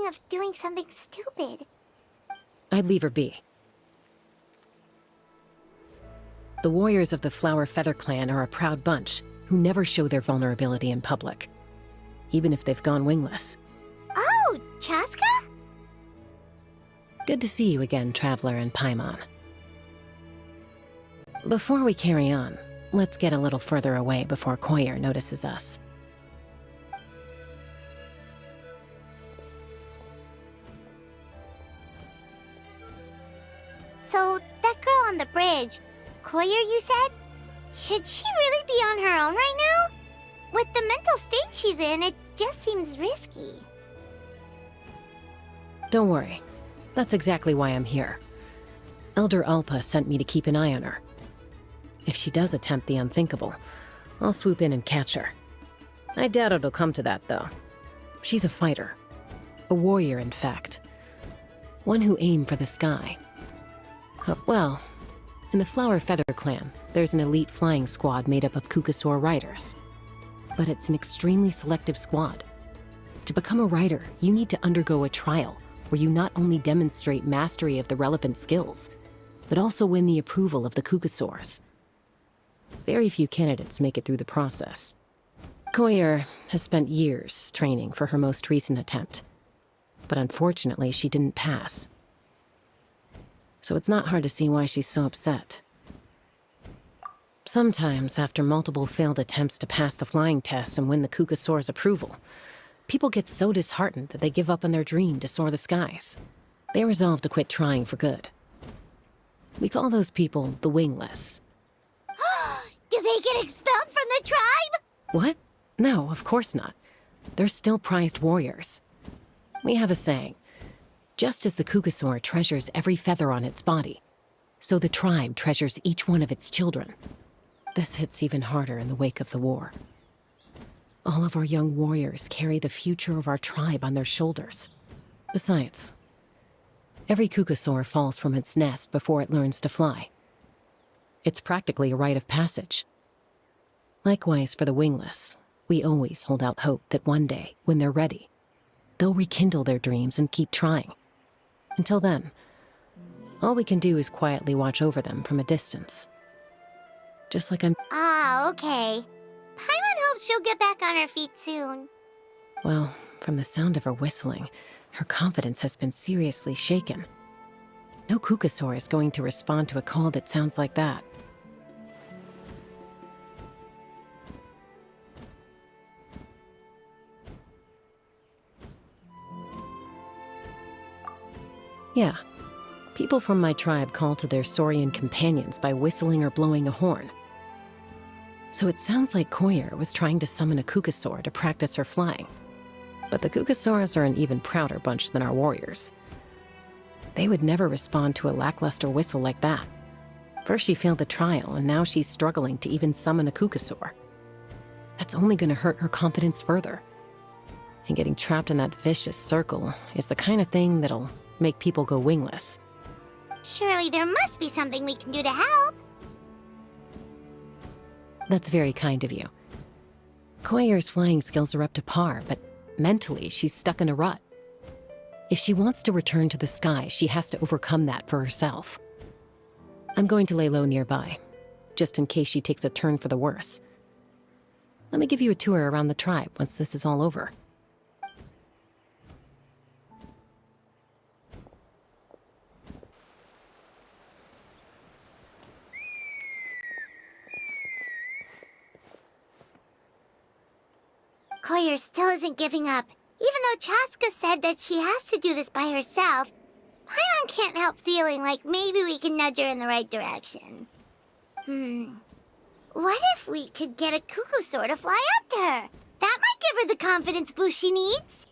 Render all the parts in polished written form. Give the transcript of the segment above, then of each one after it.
of doing something stupid. I'd leave her be. The warriors of the Flower Feather Clan are a proud bunch who never show their vulnerability in public, even if they've gone wingless. Oh, Chaska? Good to see you again, Traveler and Paimon. Before we carry on, let's get a little further away before Koyer notices us. So, that girl on the bridge, Koyer, you said? Should she really be on her own right now? With the mental state she's in, it just seems risky. Don't worry. That's exactly why I'm here. Elder Alpa sent me to keep an eye on her. If she does attempt the unthinkable, I'll swoop in and catch her. I doubt it'll come to that, though. She's a fighter. A warrior, in fact. One who aimed for the sky. Well, in the Flower Feather Clan, there's an elite flying squad made up of Kukasaur riders. But it's an extremely selective squad. To become a rider, you need to undergo a trial where you not only demonstrate mastery of the relevant skills, but also win the approval of the Kukasaurs. Very few candidates make it through the process. Koyer has spent years training for her most recent attempt, but unfortunately she didn't pass. So it's not hard to see why she's so upset. Sometimes, after multiple failed attempts to pass the flying test and win the Kukasaur's approval, people get so disheartened that they give up on their dream to soar the skies. They resolve to quit trying for good. We call those people the Wingless. Do they get expelled from the tribe? What? No, of course not. They're still prized warriors. We have a saying. Just as the Kukasaur treasures every feather on its body, so the tribe treasures each one of its children. This hits even harder in the wake of the war. All of our young warriors carry the future of our tribe on their shoulders. Besides, every Kukasaur falls from its nest before it learns to fly. It's practically a rite of passage. Likewise for the Wingless, we always hold out hope that one day, when they're ready, they'll rekindle their dreams and keep trying. Until then, all we can do is quietly watch over them from a distance. Just like I'm... Ah, okay. Paimon hopes she'll get back on her feet soon. Well, from the sound of her whistling, her confidence has been seriously shaken. No Kukasaur is going to respond to a call that sounds like that. Yeah. People from my tribe call to their Saurian companions by whistling or blowing a horn. So it sounds like Koyer was trying to summon a Kukasaur to practice her flying. But the Kukasaurs are an even prouder bunch than our warriors. They would never respond to a lackluster whistle like that. First she failed the trial, and now she's struggling to even summon a Kukasaur. That's only going to hurt her confidence further. And getting trapped in that vicious circle is the kind of thing that'll make people go wingless. Surely there must be something we can do to help. That's very kind of you. Koyer's flying skills are up to par, but mentally she's stuck in a rut. If she wants to return to the sky, she has to overcome that for herself. I'm going to lay low nearby, just in case she takes a turn for the worse. Let me give you a tour around the tribe once this is all over. Koyer still isn't giving up. Even though Chaska said that she has to do this by herself, Paimon can't help feeling like maybe we can nudge her in the right direction. What if we could get a Kukasaur to fly up to her? That might give her the confidence boost she needs.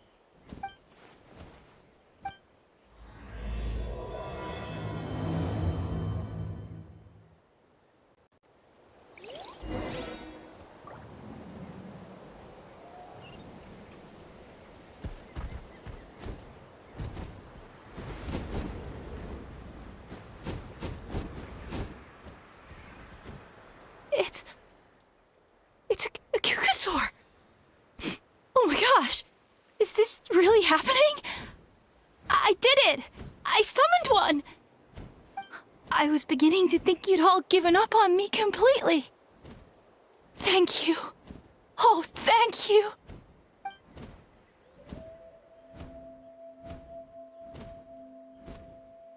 It's a Kukasaur! Oh my gosh! Is this really happening? I did it! I summoned one! I was beginning to think you'd all given up on me completely. Thank you. Oh, thank you.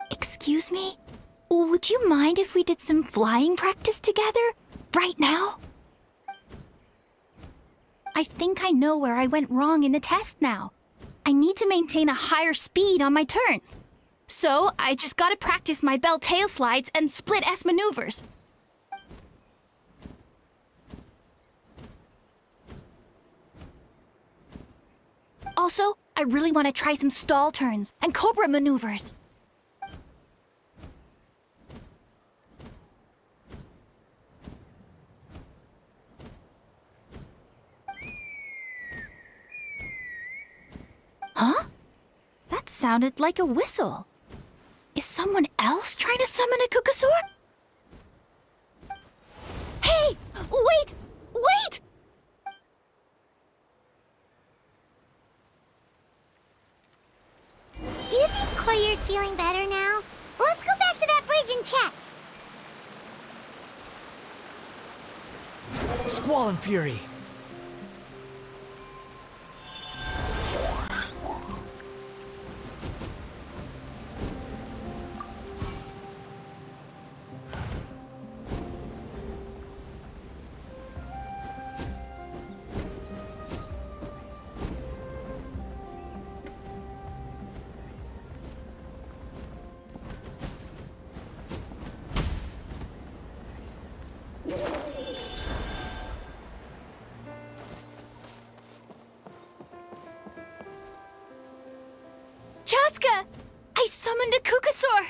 Excuse me? Would you mind if we did some flying practice together? Right now? I think I know where I went wrong in the test now. I need to maintain a higher speed on my turns. So, I just gotta practice my bell tail slides and split S maneuvers. Also, I really want to try some stall turns and cobra maneuvers. Huh? That sounded like a whistle. Is someone else trying to summon a Kukasaur? Hey! Wait! Wait! Do you think Koyer's feeling better now? Let's go back to that bridge and check. Squall and Fury. Chaska! I summoned a Kukasaur!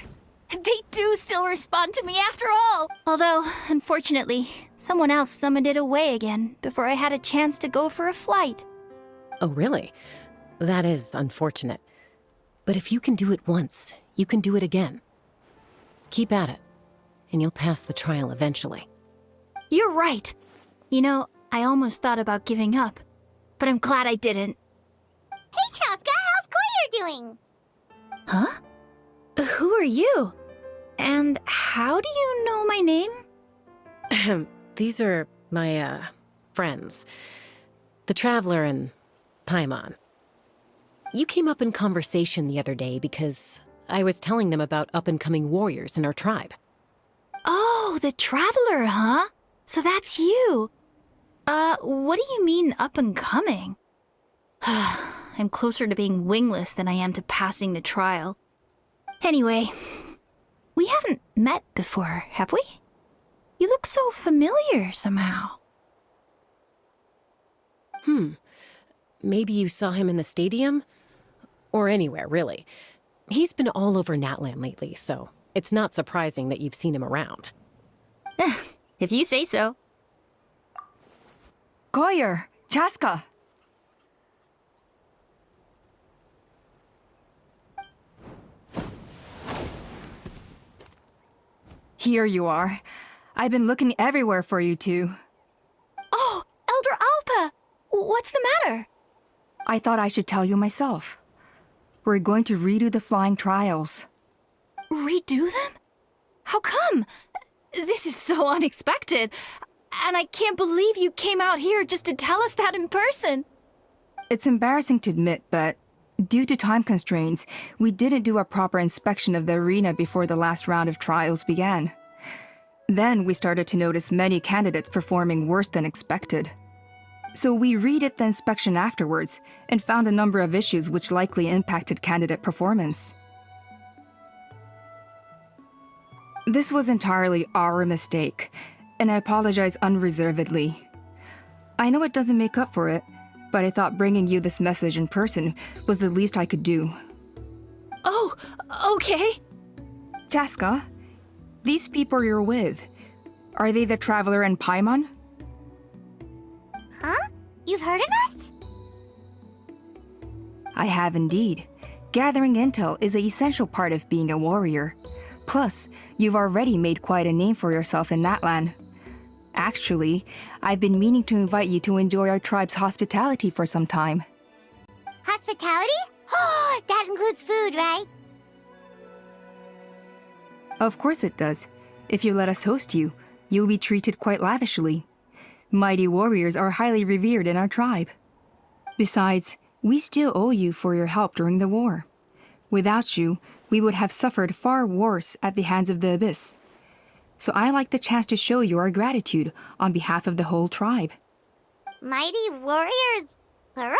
They do still respond to me after all! Although, unfortunately, someone else summoned it away again before I had a chance to go for a flight. Oh, really? That is unfortunate. But if you can do it once, you can do it again. Keep at it, and you'll pass the trial eventually. You're right. You know, I almost thought about giving up, but I'm glad I didn't. Hey, Chaska, how's Koyer doing? Huh? Who are you? And how do you know my name? These are my, friends. The Traveler and Paimon. You came up in conversation the other day because I was telling them about up-and-coming warriors in our tribe. Oh, the Traveler, huh? So that's you. What do you mean up-and-coming? I'm closer to being wingless than I am to passing the trial. Anyway, we haven't met before, have we? You look so familiar somehow. Maybe you saw him in the stadium? Or anywhere, really. He's been all over Natlan lately, so it's not surprising that you've seen him around. If you say so. Koyer, Chaska. Here you are. I've been looking everywhere for you two. Oh, Elder Alpa! What's the matter? I thought I should tell you myself. We're going to redo the flying trials. Redo them? How come? This is so unexpected. And I can't believe you came out here just to tell us that in person. It's embarrassing to admit, but due to time constraints, we didn't do a proper inspection of the arena before the last round of trials began. Then we started to notice many candidates performing worse than expected. So we redid the inspection afterwards and found a number of issues which likely impacted candidate performance. This was entirely our mistake, and I apologize unreservedly. I know it doesn't make up for it, but I thought bringing you this message in person was the least I could do. Oh, okay. Chaska, these people you're with, are they the Traveler and Paimon? Huh? You've heard of us? I have indeed. Gathering intel is an essential part of being a warrior. Plus, you've already made quite a name for yourself in Natlan. Actually, I've been meaning to invite you to enjoy our tribe's hospitality for some time. Hospitality? That includes food, right? Of course it does. If you let us host you, you'll be treated quite lavishly. Mighty warriors are highly revered in our tribe. Besides, we still owe you for your help during the war. Without you, we would have suffered far worse at the hands of the Abyss. So I like the chance to show you our gratitude on behalf of the whole tribe. Mighty warriors, plural?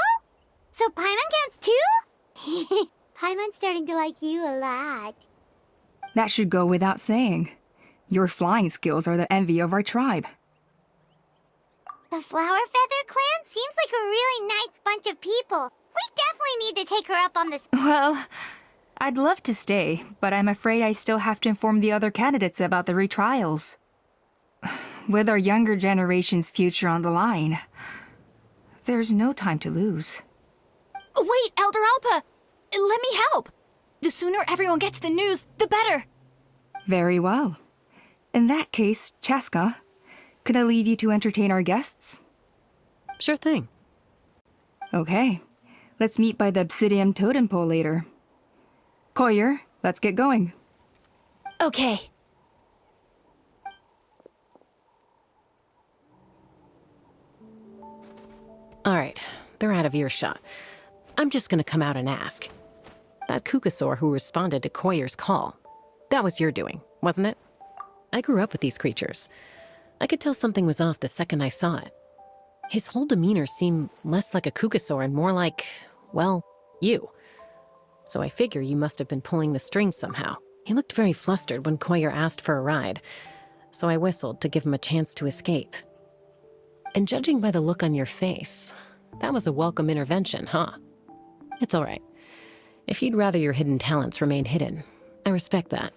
So Paimon counts too? Paimon's starting to like you a lot. That should go without saying. Your flying skills are the envy of our tribe. The Flower Feather clan seems like a really nice bunch of people. We definitely need to take her up on this. Well, I'd love to stay, but I'm afraid I still have to inform the other candidates about the retrials. With our younger generation's future on the line, there's no time to lose. Wait, Elder Alpa! Let me help! The sooner everyone gets the news, the better. Very well. In that case, Chaska, could I leave you to entertain our guests? Sure thing. Okay. Let's meet by the Obsidian Totem Pole later. Koyer, let's get going. Okay. All right, they're out of earshot. I'm just gonna come out and ask. That Kukasaur who responded to Koyer's call, that was your doing, wasn't it? I grew up with these creatures. I could tell something was off the second I saw it. His whole demeanor seemed less like a Kukasaur and more like, well, you. So I figure you must have been pulling the strings somehow. He looked very flustered when Koyer asked for a ride, so I whistled to give him a chance to escape. And judging by the look on your face, that was a welcome intervention, huh? It's all right. If you'd rather your hidden talents remained hidden, I respect that.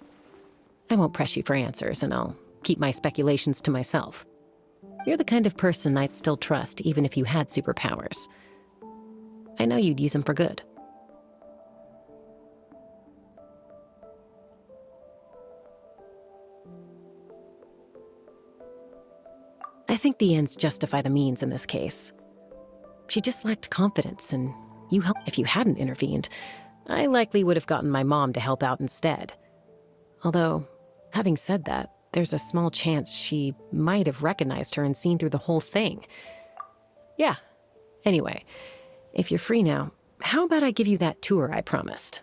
I won't press you for answers, and I'll keep my speculations to myself. You're the kind of person I'd still trust even if you had superpowers. I know you'd use them for good. I think the ends justify the means in this case. She just lacked confidence, and you helped. If you hadn't intervened, I likely would have gotten my mom to help out instead. Although, having said that, there's a small chance she might have recognized her and seen through the whole thing. Yeah. Anyway, if you're free now, how about I give you that tour I promised?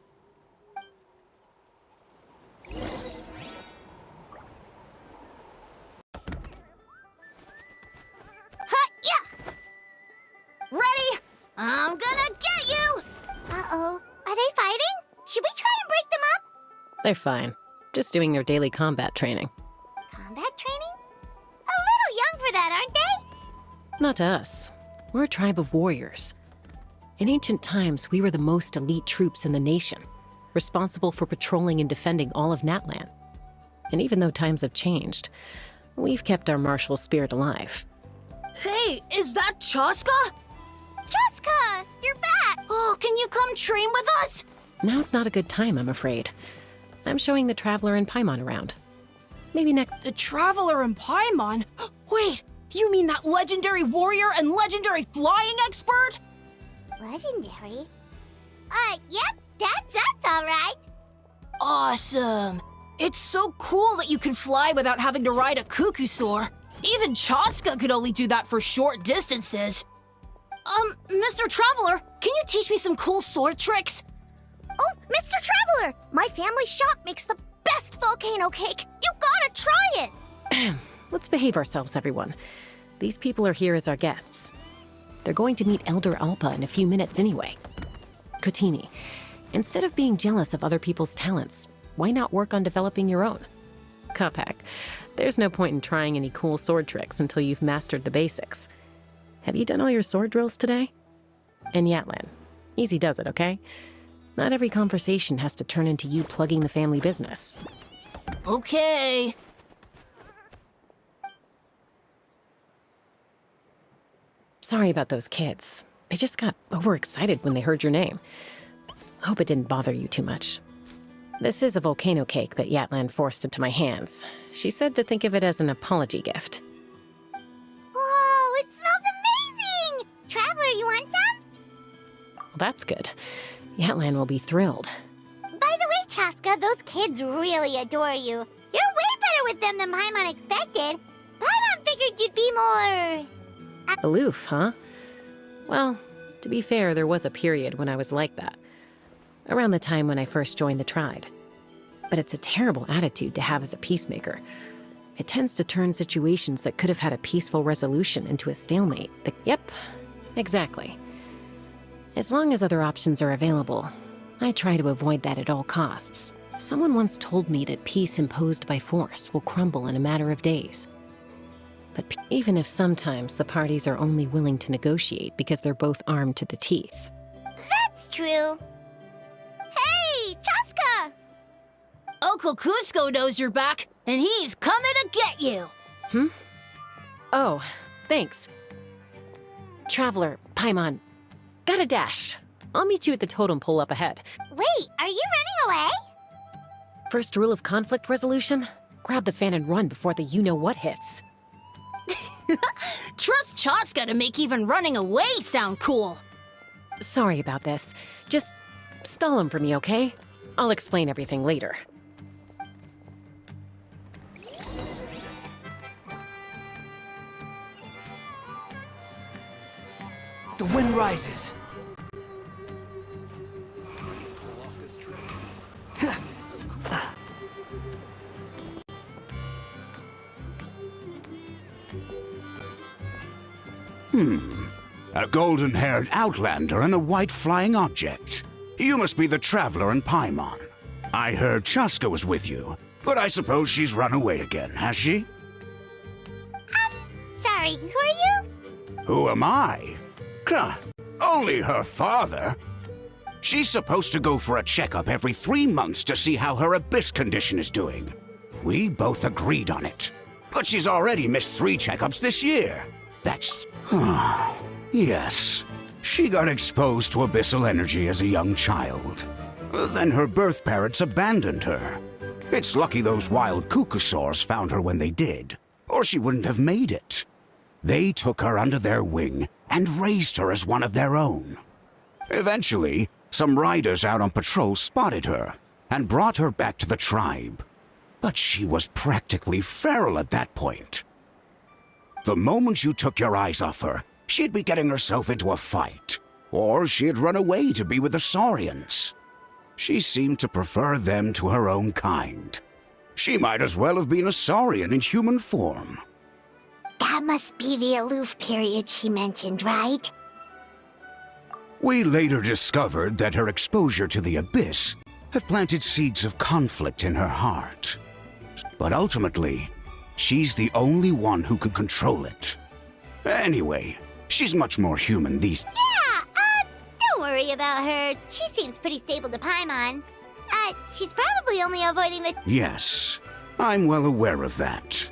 Yeah. Ready? I'm gonna get you! Uh-oh. Are they fighting? Should we try and break them up? They're fine. Just doing their daily combat training. Combat training? A little young for that, aren't they? Not to us. We're a tribe of warriors. In ancient times, we were the most elite troops in the nation, responsible for patrolling and defending all of Natlan. And even though times have changed, we've kept our martial spirit alive. Hey, is that Chaska? Jessica, you're back! Oh, can you come train with us? Now's not a good time, I'm afraid. I'm showing the Traveler and Paimon around. Maybe next... The Traveler and Paimon? Wait, you mean that legendary warrior and legendary flying expert? Legendary? Yep, that's us, all right. Awesome. It's so cool that you can fly without having to ride a Kukusaur. Even Chaska could only do that for short distances. Mr. Traveler, can you teach me some cool sword tricks? Oh, Mr. Traveler! My family shop makes the best volcano cake! You gotta try it! Let's behave ourselves, everyone. These people are here as our guests. They're going to meet Elder Alpa in a few minutes anyway. Kotini, instead of being jealous of other people's talents, why not work on developing your own? Kapak, there's no point in trying any cool sword tricks until you've mastered the basics. Have you done all your sword drills today? And Yatlan, easy does it, okay? Not every conversation has to turn into you plugging the family business. Okay. Sorry about those kids. They just got overexcited when they heard your name. I hope it didn't bother you too much. This is a volcano cake that Yatlan forced into my hands. She said to think of it as an apology gift. Whoa, it smells amazing! Traveler, you want some? Well, that's good. Yatlan will be thrilled. By the way, Chaska, those kids really adore you. You're way better with them than Paimon expected. Paimon figured you'd be more... Aloof, huh? Well, to be fair, there was a period when I was like that. Around the time when I first joined the tribe. But it's a terrible attitude to have as a peacemaker. It tends to turn situations that could have had a peaceful resolution into a stalemate. Yep, exactly. As long as other options are available, I try to avoid that at all costs. Someone once told me that peace imposed by force will crumble in a matter of days. But even if sometimes the parties are only willing to negotiate because they're both armed to the teeth. That's true. Hey, Chaska! Uncle Cusco knows you're back, and he's coming to get you. Oh, thanks. Traveler, Paimon, gotta dash. I'll meet you at the totem pole up ahead. Wait, are you running away? First rule of conflict resolution, grab the fan and run before the you-know-what hits. Trust Chaska to make even running away sound cool. Sorry about this. Just stall him for me, okay? I'll explain everything later. The wind rises. A golden-haired outlander and a white flying object. You must be the traveler in Paimon. I heard Chaska was with you, but I suppose she's run away again, has she? Sorry, who are you? Who am I? Only her father. She's supposed to go for a checkup every 3 months to see how her abyss condition is doing. We both agreed on it. But she's already missed 3 checkups this year. That's... Yes. She got exposed to abyssal energy as a young child. Then her birth parents abandoned her. It's lucky those wild cuckoosaurs found her when they did, or she wouldn't have made it. They took her under their wing and raised her as one of their own. Eventually, some riders out on patrol spotted her and brought her back to the tribe. But she was practically feral at that point. The moment you took your eyes off her, she'd be getting herself into a fight, or she'd run away to be with the Saurians. She seemed to prefer them to her own kind. She might as well have been a Saurian in human form. That must be the aloof period she mentioned, right? We later discovered that her exposure to the abyss had planted seeds of conflict in her heart. But ultimately, she's the only one who can control it. Anyway, she's much more human these... Yeah, don't worry about her. She seems pretty stable to Paimon. She's probably only avoiding the... Yes, I'm well aware of that.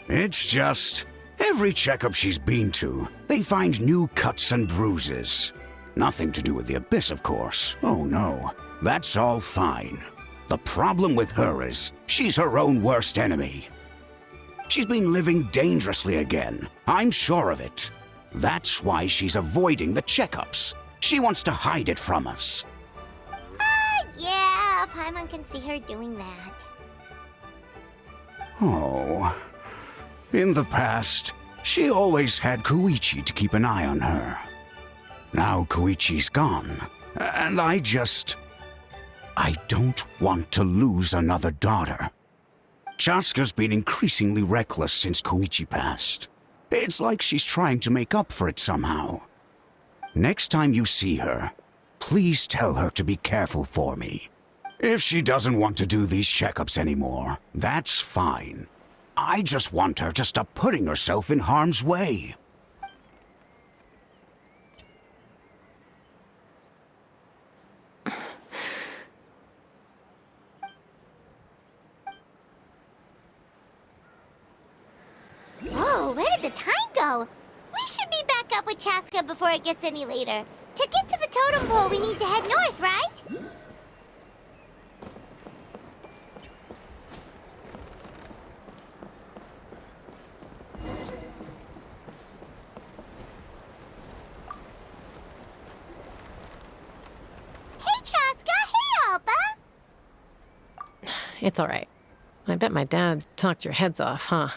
It's just, every checkup she's been to, they find new cuts and bruises. Nothing to do with the abyss, of course. Oh no, that's all fine. The problem with her is, she's her own worst enemy. She's been living dangerously again. I'm sure of it. That's why she's avoiding the checkups. She wants to hide it from us. Yeah, Paimon can see her doing that. Oh. In the past, she always had Koichi to keep an eye on her. Now Koichi's gone, and I don't want to lose another daughter. Chaska's been increasingly reckless since Koichi passed. It's like she's trying to make up for it somehow. Next time you see her, please tell her to be careful for me. If she doesn't want to do these checkups anymore, that's fine. I just want her to stop putting herself in harm's way. Whoa, where did the time go? We should be back up with Chaska before it gets any later. To get to the totem pole, we need to head north, right? It's all right. I bet my dad talked your heads off, huh?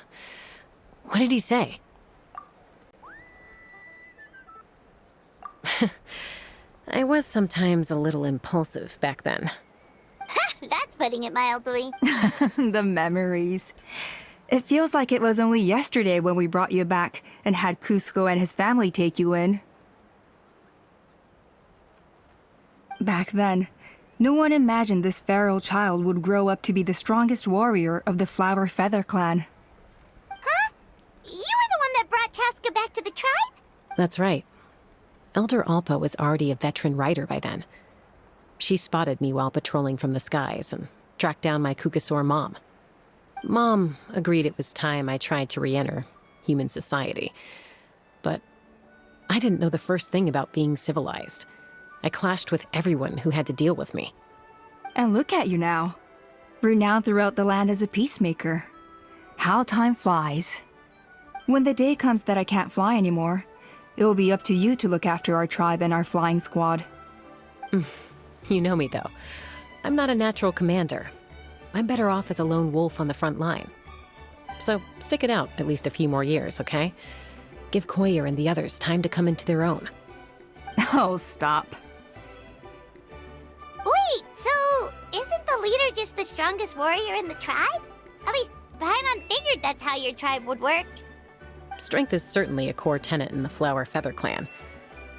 What did he say? I was sometimes a little impulsive back then. That's putting it mildly. The memories. It feels like it was only yesterday when we brought you back and had Cusco and his family take you in. Back then, no one imagined this feral child would grow up to be the strongest warrior of the Flower Feather clan. Huh? You were the one that brought Chaska back to the tribe? That's right. Elder Alpa was already a veteran rider by then. She spotted me while patrolling from the skies and tracked down my Kukasaur mom. Mom agreed it was time I tried to re-enter human society. But I didn't know the first thing about being civilized. I clashed with everyone who had to deal with me. And look at you now, renowned throughout the land as a peacemaker. How time flies. When the day comes that I can't fly anymore, it will be up to you to look after our tribe and our flying squad. You know me, though. I'm not a natural commander. I'm better off as a lone wolf on the front line. So stick it out at least a few more years, okay? Give Koyer and the others time to come into their own. Oh, stop. Wait, so isn't the leader just the strongest warrior in the tribe? At least Paimon figured that's how your tribe would work. Strength is certainly a core tenet in the Flower Feather clan.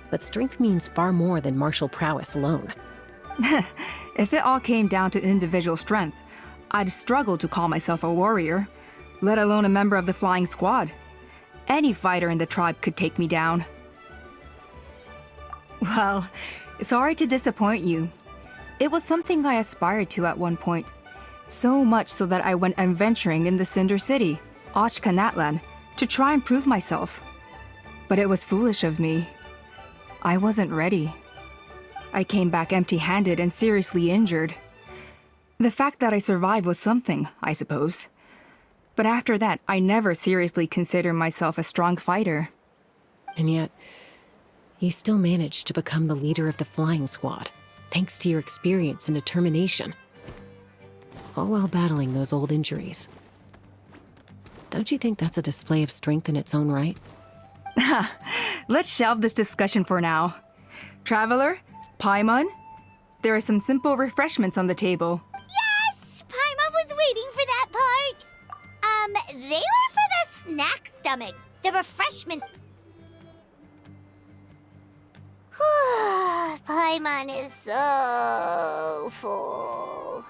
But strength means far more than martial prowess alone. If it all came down to individual strength, I'd struggle to call myself a warrior, let alone a member of the flying squad. Any fighter in the tribe could take me down. Well, sorry to disappoint you. It was something I aspired to at one point. So much so that I went adventuring in the Cinder City, Ochkanatlan, to try and prove myself. But it was foolish of me. I wasn't ready. I came back empty-handed and seriously injured. The fact that I survived was something, I suppose. But after that, I never seriously considered myself a strong fighter. And yet, you still managed to become the leader of the flying squad, thanks to your experience and determination. All while battling those old injuries. Don't you think that's a display of strength in its own right? Let's shelve this discussion for now. Traveler, Paimon, there are some simple refreshments on the table. Yes! Paimon was waiting for that part! They were for the snack stomach. The refreshment... Paimon is so full.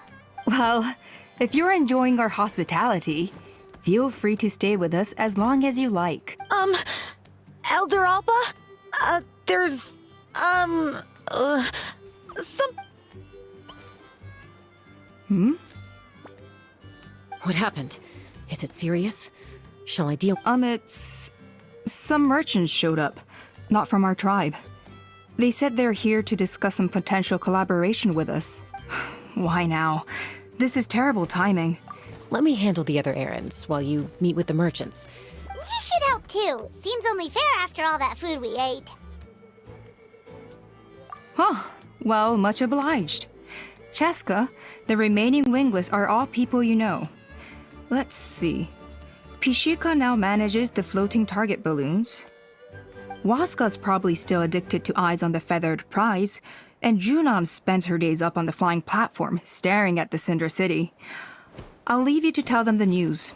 Well, if you're enjoying our hospitality, feel free to stay with us as long as you like. Elder Alpa? There's, some... What happened? Is it serious? Shall I deal? It's... Some merchants showed up, not from our tribe. They said they're here to discuss some potential collaboration with us. Why now? This is terrible timing. Let me handle the other errands while you meet with the merchants. You should help too. Seems only fair after all that food we ate. Oh, well, much obliged. Chaska, the remaining wingless are all people you know. Let's see. Pishika now manages the floating target balloons. Waska's probably still addicted to eyes on the feathered prize, and Junon spends her days up on the flying platform, staring at the Cinder City. I'll leave you to tell them the news.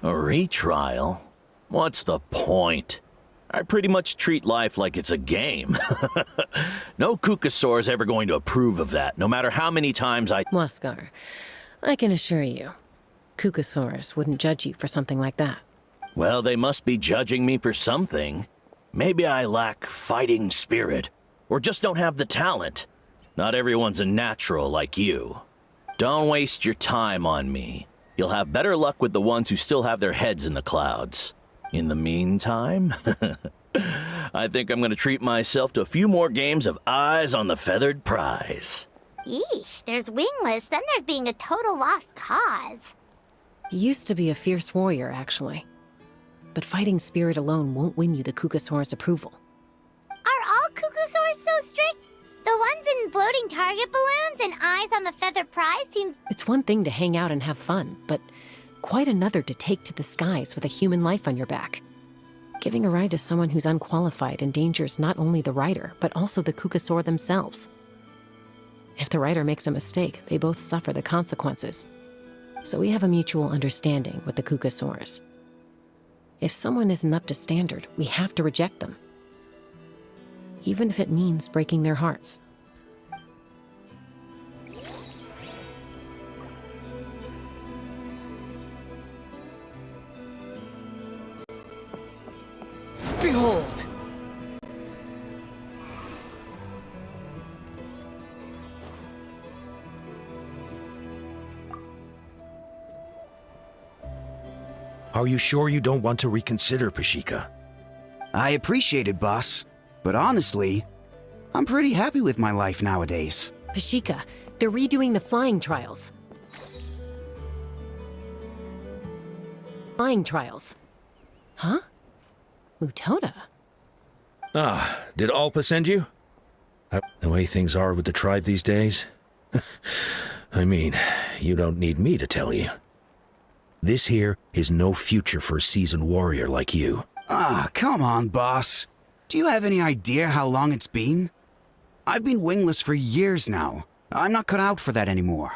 A retrial? What's the point? I pretty much treat life like it's a game. No Kukasaur's ever going to approve of that, no matter how many times I... Waskar, I can assure you, Kukasaurs wouldn't judge you for something like that. Well, they must be judging me for something. Maybe I lack fighting spirit, or just don't have the talent. Not everyone's a natural like you. Don't waste your time on me. You'll have better luck with the ones who still have their heads in the clouds. In the meantime, I think I'm gonna treat myself to a few more games of Eyes on the Feathered Prize. Yeesh, there's Wingless, then there's being a total lost cause. He used to be a fierce warrior, actually. But fighting spirit alone won't win you the Kukasaur's approval. Are all Kukusaurs so strict? The ones in floating target balloons and Eyes on the Feathered Prize seem... It's one thing to hang out and have fun, but quite another to take to the skies with a human life on your back. Giving a ride to someone who's unqualified endangers not only the rider, but also the Kukasaur themselves. If the rider makes a mistake, they both suffer the consequences. So we have a mutual understanding with the Kukasaurs. If someone isn't up to standard, we have to reject them. Even if it means breaking their hearts. Behold! Are you sure you don't want to reconsider, Pashika? I appreciate it, boss. But honestly, I'm pretty happy with my life nowadays. Pashika, they're redoing the flying trials. Flying trials. Huh? Mutoda? Ah, did Alpa send you? The way things are with the tribe these days? I mean, you don't need me to tell you. This here is no future for a seasoned warrior like you. Ah, come on, boss. Do you have any idea how long it's been? I've been wingless for years now. I'm not cut out for that anymore.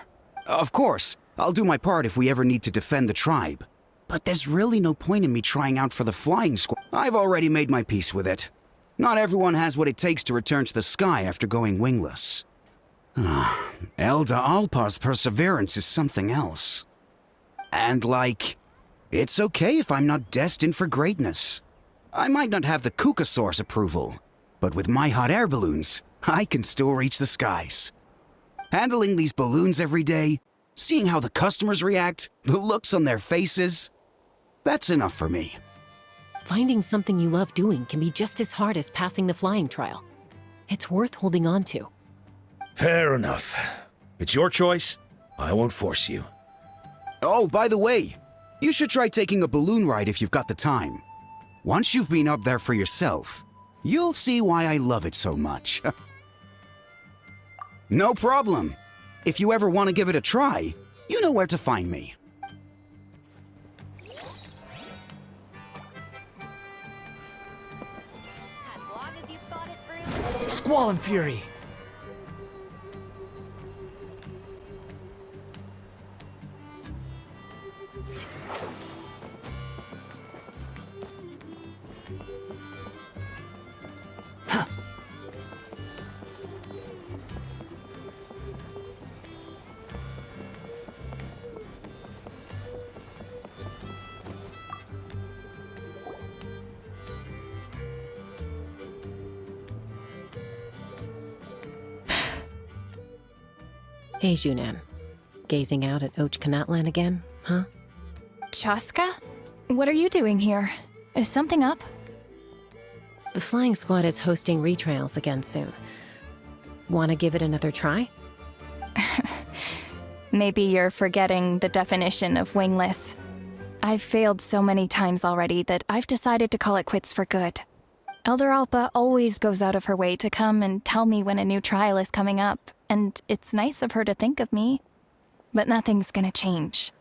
Of course, I'll do my part if we ever need to defend the tribe. But there's really no point in me trying out for the flying squad. I've already made my peace with it. Not everyone has what it takes to return to the sky after going wingless. Elder Alpa's perseverance is something else. And it's okay if I'm not destined for greatness. I might not have the Kukasaur's approval, but with my hot air balloons, I can still reach the skies. Handling these balloons every day, seeing how the customers react, the looks on their faces, that's enough for me. Finding something you love doing can be just as hard as passing the flying trial. It's worth holding on to. Fair enough. It's your choice. I won't force you. Oh, by the way, you should try taking a balloon ride if you've got the time. Once you've been up there for yourself, you'll see why I love it so much. No problem. If you ever want to give it a try, you know where to find me. Squall and Fury! Hey, Junan. Gazing out at Ochkanatlan again, huh? Chaska? What are you doing here? Is something up? The flying squad is hosting retrials again soon. Want to give it another try? Maybe you're forgetting the definition of wingless. I've failed so many times already that I've decided to call it quits for good. Elder Alpa always goes out of her way to come and tell me when a new trial is coming up, and it's nice of her to think of me. But nothing's gonna change.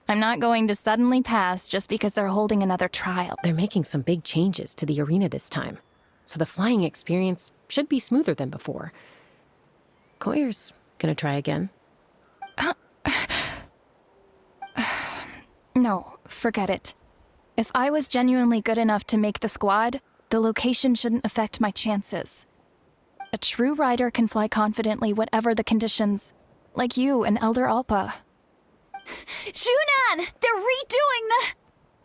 I'm not going to suddenly pass just because they're holding another trial. They're making some big changes to the arena this time, so the flying experience should be smoother than before. Koyer's gonna try again. No, forget it. If I was genuinely good enough to make the squad, the location shouldn't affect my chances. A true rider can fly confidently whatever the conditions, like you and Elder Alpa. Junan! They're redoing the...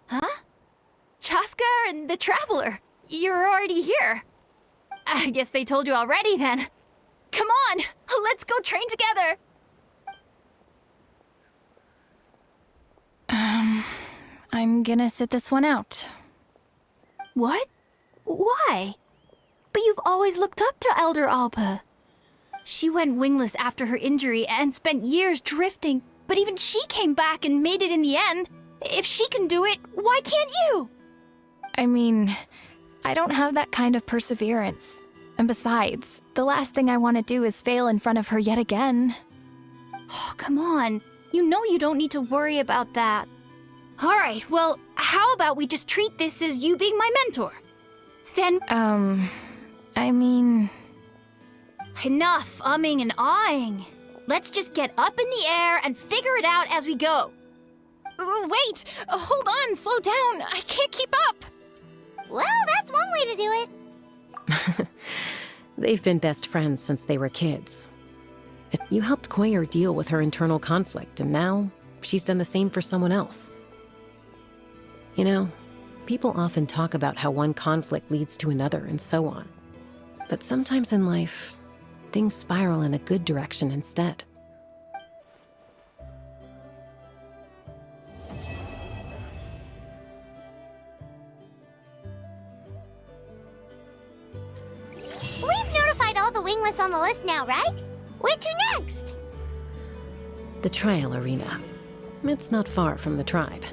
Huh? Chaska and the Traveler. You're already here. I guess they told you already then. Come on, let's go train together. I'm gonna sit this one out. What? Why? But you've always looked up to Elder Alpa. She went wingless after her injury and spent years drifting, but even she came back and made it in the end. If she can do it, why can't you? I mean, I don't have that kind of perseverance. And besides, the last thing I want to do is fail in front of her yet again. Oh, come on. You know you don't need to worry about that. All right, well, how about we just treat this as you being my mentor? Then... I mean... Enough umming and ahhing. Let's just get up in the air and figure it out as we go. Wait! Hold on, slow down. I can't keep up. Well, that's one way to do it. They've been best friends since they were kids. You helped Koyer deal with her internal conflict, and now she's done the same for someone else. You know, people often talk about how one conflict leads to another and so on. But sometimes in life, things spiral in a good direction instead. We've notified all the wingless on the list now, right? Where to next? The trial arena. It's not far from the tribe.